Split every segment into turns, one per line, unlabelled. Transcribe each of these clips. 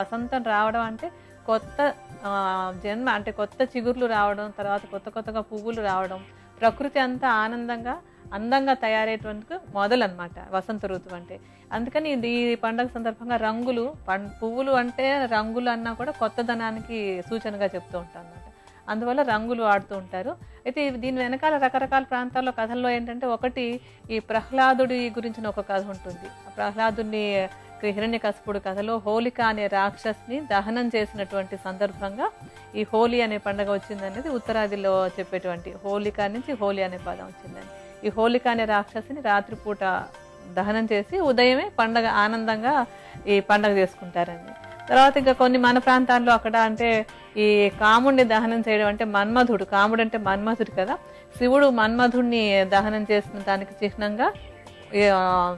వసంతం రావడం అంటే కొత్త జన్మ, అంటే కొత్త చిగుర్లు రావడం, తర్వాత కొత్తగా పువ్వులు రావడం, ప్రకృతి అంతా ఆనందంగా అందంగా తయారయ్యేటువంటి మొదలన్నమాట వసంత ఋతువు అంటే. అందుకని ఈ పండుగ సందర్భంగా రంగులు, పువ్వులు అంటే రంగులు అన్నా కూడా కొత్తదనానికి సూచనగా చెప్తూ ఉంటాం అన్నమాట. అందువల్ల రంగులు వాడుతూ ఉంటారు. అయితే దీని వెనకాల రకరకాల ప్రాంతాల్లో కథల్లో ఏంటంటే, ఒకటి ఈ ప్రహ్లాదుడి గురించిన ఒక కథ ఉంటుంది. ప్రహ్లాదుని హిరణ్యకశిపుడు కథలో హోలిక అనే రాక్షసిని దహనం చేసినటువంటి సందర్భంగా ఈ హోలీ అనే పండుగ వచ్చిందనేది ఉత్తరాదిలో చెప్పేటువంటి, హోలిక నుంచి హోలీ అనే పదం వచ్చిందని. ఈ హోలిక అనే రాక్షసిని రాత్రిపూట దహనం చేసి ఉదయమే పండగ ఆనందంగా ఈ పండగ చేసుకుంటారండి. తర్వాత ఇంకా కొన్ని మన ప్రాంతాల్లో అక్కడ అంటే ఈ కాముడిని దహనం చేయడం అంటే మన్మధుడు, కాముడు అంటే మన్మధుడు కదా, శివుడు మన్మధుడిని దహనం చేసిన దానికి చిహ్నంగా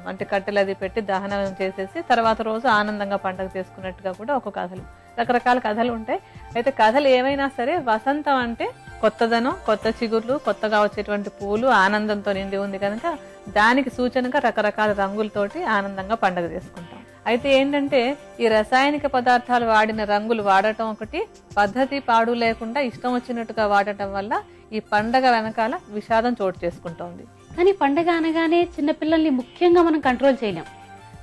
అంటే కట్టెలు అది పెట్టి దహనం చేసేసి తర్వాత రోజు ఆనందంగా పండుగ చేసుకున్నట్టుగా కూడా ఒక కథలు, రకరకాల కథలు ఉంటాయి. అయితే కథలు ఏమైనా సరే వసంతం అంటే కొత్తదనం, కొత్త చిగుర్లు, కొత్తగా వచ్చేటువంటి పూలు, ఆనందంతో నిండి ఉంది కనుక దానికి సూచనగా రకరకాల రంగులతోటి ఆనందంగా పండుగ చేసుకుంటాం. అయితే ఏంటంటే ఈ రసాయనిక పదార్థాలు వాడిన రంగులు వాడటం ఒకటి, పద్ధతి పాడు లేకుండా ఇష్టం వచ్చినట్టుగా వాడటం వల్ల ఈ పండగ వెనకాల విషాదం చోటు చేసుకుంటోంది.
కానీ పండగ అనగానే చిన్నపిల్లల్ని ముఖ్యంగా మనం కంట్రోల్ చేయలేం.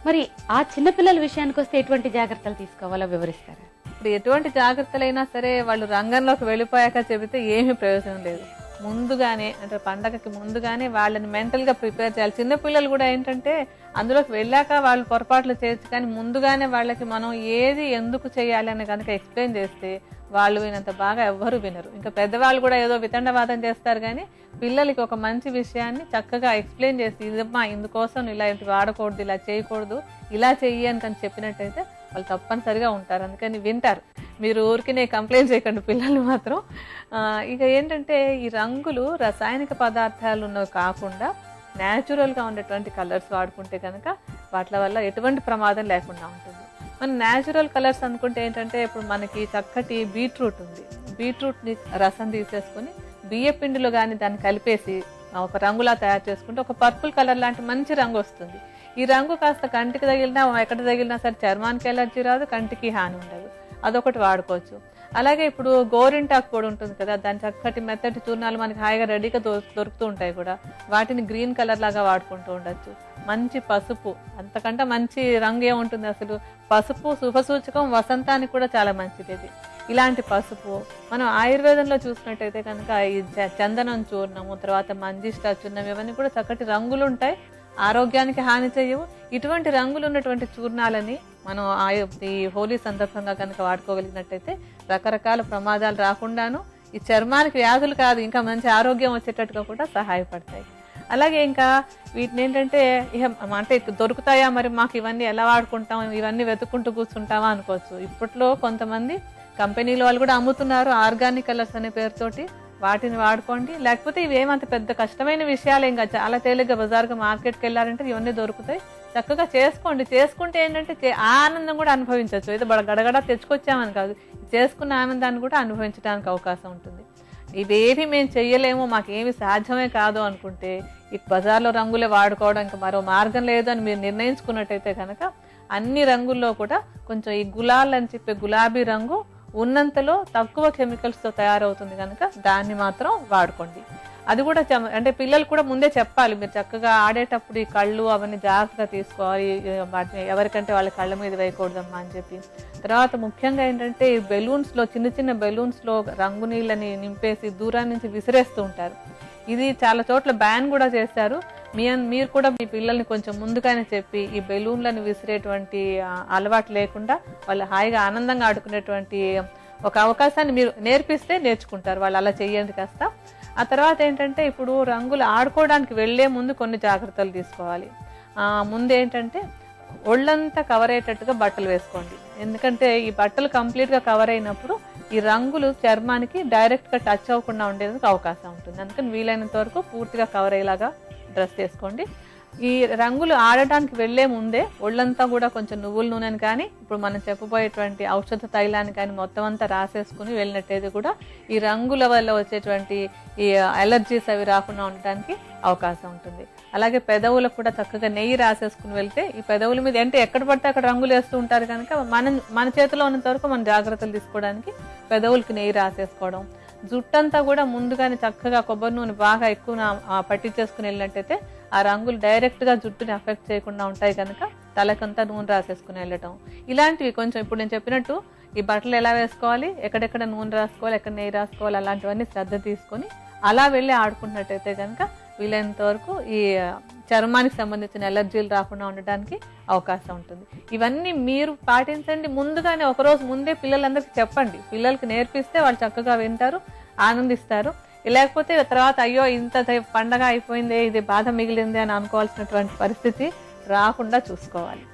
మరి ఆ చిన్నపిల్లల విషయానికి వస్తే ఎటువంటి జాగ్రత్తలు తీసుకోవాలో వివరిస్తారా?
ఇప్పుడు ఎటువంటి జాగ్రత్తలైనా సరే వాళ్ళు రంగంలోకి వెళ్ళిపోయాక చెబితే ఏమీ ప్రయోజనం లేదు. ముందుగానే అంటే పండగకి ముందుగానే వాళ్ళని మెంటల్ గా ప్రిపేర్ చేయాలి. చిన్నపిల్లలు కూడా ఏంటంటే అందులోకి వెళ్ళాక వాళ్ళు పొరపాట్లు చేయొచ్చు, కానీ ముందుగానే వాళ్ళకి మనం ఏది ఎందుకు చేయాలి అని కనుక ఎక్స్ప్లెయిన్ చేస్తే వాళ్ళు వినంత బాగా ఎవ్వరు వినరు. ఇంకా పెద్దవాళ్ళు కూడా ఏదో వితండవాదం చేస్తారు, కానీ పిల్లలకి ఒక మంచి విషయాన్ని చక్కగా ఎక్స్ప్లెయిన్ చేసి ఇదమ్మా ఇందుకోసం ఇలా వాడకూడదు, ఇలా చేయకూడదు, ఇలా చెయ్యి అని చెప్పినట్టయితే వాళ్ళు తప్పనిసరిగా ఉంటారు. అందుకని వింటారు. మీరు ఊరికినే కంప్లైంట్ చేయకండి పిల్లలు మాత్రం. ఇక ఏంటంటే ఈ రంగులు రసాయనిక పదార్థాలు ఉన్నవి కాకుండా న్యాచురల్గా ఉండేటువంటి కలర్స్ వాడుకుంటే కనుక వాటి వల్ల ఎటువంటి ప్రమాదం లేకుండా ఉంటుంది. మనం న్యాచురల్ కలర్స్ అనుకుంటే ఏంటంటే, ఇప్పుడు మనకి చక్కటి బీట్రూట్ ఉంది, బీట్రూట్ని రసం తీసేసుకుని బియ్య పిండిలో కానీ దాన్ని కలిపేసి ఒక రంగులా తయారు చేసుకుంటే ఒక పర్పుల్ కలర్ లాంటి మంచి రంగు వస్తుంది. ఈ రంగు కాస్త కంటికి తగిలినా, ఎక్కడ తగిలినా సరే చర్మానికి ఎలర్జీ రాదు, కంటికి హాని ఉండదు. అదొకటి వాడుకోవచ్చు. అలాగే ఇప్పుడు గోరింటాకు కూడా ఉంటుంది కదా, దాని చక్కటి మెత్తటి చూర్ణాలు మనకి హాయిగా రెడీగా దొరుకుతూ ఉంటాయి కూడా, వాటిని గ్రీన్ కలర్ లాగా వాడుకుంటూ ఉండొచ్చు. మంచి పసుపు, అంతకంటే మంచి రంగు ఏముంటుంది అసలు. పసుపు శుభసూచకం, వసంతానికి కూడా చాలా మంచిది ఇది. ఇలాంటి పసుపు మనం ఆయుర్వేదంలో చూసినట్టయితే కనుక ఈ చందనం చూర్ణము, తర్వాత మంజిష్ట చూర్ణం, ఇవన్నీ కూడా చక్కటి రంగులు ఉంటాయి, ఆరోగ్యానికి హాని చేయవు. ఇటువంటి రంగులు ఉన్నటువంటి చూర్ణాలని మనం ఈ హోలీ సందర్భంగా కనుక వాడుకోగలిగినట్టయితే రకరకాల ప్రమాదాలు రాకుండాను ఈ చర్మానికి వ్యాధులు కాదు ఇంకా మంచి ఆరోగ్యం వచ్చేటట్టుగా కూడా సహాయపడతాయి. అలాగే ఇంకా వీటిని ఏంటంటే అంటే దొరుకుతాయా మరి మాకు ఇవన్నీ ఎలా వాడుకుంటాం, ఇవన్నీ వెతుక్కుంటూ కూర్చుంటామా అనుకోవచ్చు. ఇప్పట్లో కొంతమంది కంపెనీల వాళ్ళు కూడా అమ్ముతున్నారు ఆర్గానిక్ కలర్స్ అనే పేరుతోటి, వాటిని వాడుకోండి. లేకపోతే ఇవేమంత పెద్ద కష్టమైన విషయాలు ఇంకా చాలా తేలిగ్గా బజార్గా మార్కెట్కి వెళ్ళారంటే ఇవన్నీ దొరుకుతాయి, చక్కగా చేసుకోండి. చేసుకుంటే ఏంటంటే ఆనందం కూడా అనుభవించవచ్చు. ఏదో గడగడ తెచ్చుకొచ్చామని కాదు, చేసుకున్న ఆనందాన్ని కూడా అనుభవించడానికి అవకాశం ఉంటుంది. ఇవేవి మేము చెయ్యలేము, మాకేమి సాధ్యమే కాదు అనుకుంటే ఈ బజార్లో రంగులే వాడుకోవడం ఇంకా మరో మార్గం లేదు అని మీరు నిర్ణయించుకున్నట్టయితే కనుక అన్ని రంగుల్లో కూడా కొంచెం ఈ గులాల్ అని చెప్పే గులాబీ రంగు ఉన్నంతలో తక్కువ కెమికల్స్తో తయారవుతుంది కనుక దాన్ని మాత్రం వాడుకోండి. అది కూడా అంటే పిల్లలు కూడా ముందే చెప్పాలి, మీరు చక్కగా ఆడేటప్పుడు ఈ కళ్ళు అవన్నీ జాగ్రత్తగా తీసుకోవాలి, వాటిని ఎవరికంటే వాళ్ళ కళ్ళ మీద వేయకూడదమ్మా అని చెప్పి. తర్వాత ముఖ్యంగా ఏంటంటే ఈ బెలూన్స్లో, చిన్న చిన్న బెలూన్స్లో రంగు నీళ్ళని నింపేసి దూరాన్ని నుంచి విసిరేస్తూ ఉంటారు. ఇది చాలా చోట్ల బ్యాన్ కూడా చేశారు. మీరు కూడా మీ పిల్లల్ని కొంచెం ముందుగానే చెప్పి ఈ బెలూన్లను విసిరేటువంటి అలవాటు లేకుండా వాళ్ళు హాయిగా ఆనందంగా ఆడుకునేటువంటి ఒక అవకాశాన్ని మీరు నేర్పిస్తే నేర్చుకుంటారు వాళ్ళు. అలా చెయ్యండి కాస్త. ఆ తర్వాత ఏంటంటే ఇప్పుడు రంగులు ఆడుకోవడానికి వెళ్లే ముందు కొన్ని జాగ్రత్తలు తీసుకోవాలి. ముందు ఏంటంటే ఒళ్ళంతా కవర్ అయ్యేటట్టుగా బట్టలు వేసుకోండి. ఎందుకంటే ఈ బట్టలు కంప్లీట్గా కవర్ అయినప్పుడు ఈ రంగులు చర్మానికి డైరెక్ట్గా టచ్ అవ్వకుండా ఉండేందుకు అవకాశం ఉంటుంది. అందుకని వీలైనంత వరకు పూర్తిగా కవర్ అయ్యేలాగా డ్రెస్ చేసుకోండి. ఈ రంగులు ఆడటానికి వెళ్లే ముందే ఒళ్ళంతా కూడా కొంచెం నువ్వుల నూనెని కానీ ఇప్పుడు మనం చెప్పబోయేటువంటి ఔషధ తైలాన్ని కానీ మొత్తం అంతా రాసేసుకుని వెళ్ళినట్టయితే కూడా ఈ రంగుల వల్ల వచ్చేటువంటి ఈ అలర్జీస్ అవి రాకుండా ఉండటానికి అవకాశం ఉంటుంది. అలాగే పెదవులకు కూడా చక్కగా నెయ్యి రాసేసుకుని వెళ్తే ఈ పెదవుల మీద అంటే ఎక్కడ పడితే అక్కడ రంగులు వేస్తూ ఉంటారు కనుక మన చేతిలో ఉన్నంత వరకు మనం జాగ్రత్తలు తీసుకోవడానికి పెదవులకి నెయ్యి రాసేసుకోవడం. జుట్టంతా కూడా ముందుగానే చక్కగా కొబ్బరి నూనె బాగా ఎక్కువ పట్టించేసుకుని వెళ్ళినట్టయితే ఆ రంగులు డైరెక్ట్ గా జుట్టుని అఫెక్ట్ చేయకుండా ఉంటాయి కనుక తలకంతా నూనె రాసేసుకుని వెళ్ళటం. ఇలాంటివి కొంచెం ఇప్పుడు నేను చెప్పినట్టు ఈ బట్టలు ఎలా వేసుకోవాలి, ఎక్కడెక్కడ నూనె రాసుకోవాలి, ఎక్కడ నెయ్యి రాసుకోవాలి, అలాంటివన్నీ శ్రద్ధ తీసుకొని అలా వెళ్ళి ఆడుకున్నట్టయితే కనుక వీలైనంత వరకు ఈ చర్మానికి సంబంధించిన ఎలర్జీలు రాకుండా ఉండడానికి అవకాశం ఉంటుంది. ఇవన్నీ మీరు పాటించండి. ముందుగానే ఒకరోజు ముందే పిల్లలందరికీ చెప్పండి. పిల్లలకి నేర్పిస్తే వాళ్ళు చక్కగా వింటారు, ఆనందిస్తారు. లేకపోతే తర్వాత అయ్యో ఇంత పండగ అయిపోయింది, ఇది బాధ మిగిలింది అని అనుకోవాల్సినటువంటి పరిస్థితి రాకుండా చూసుకోవాలి.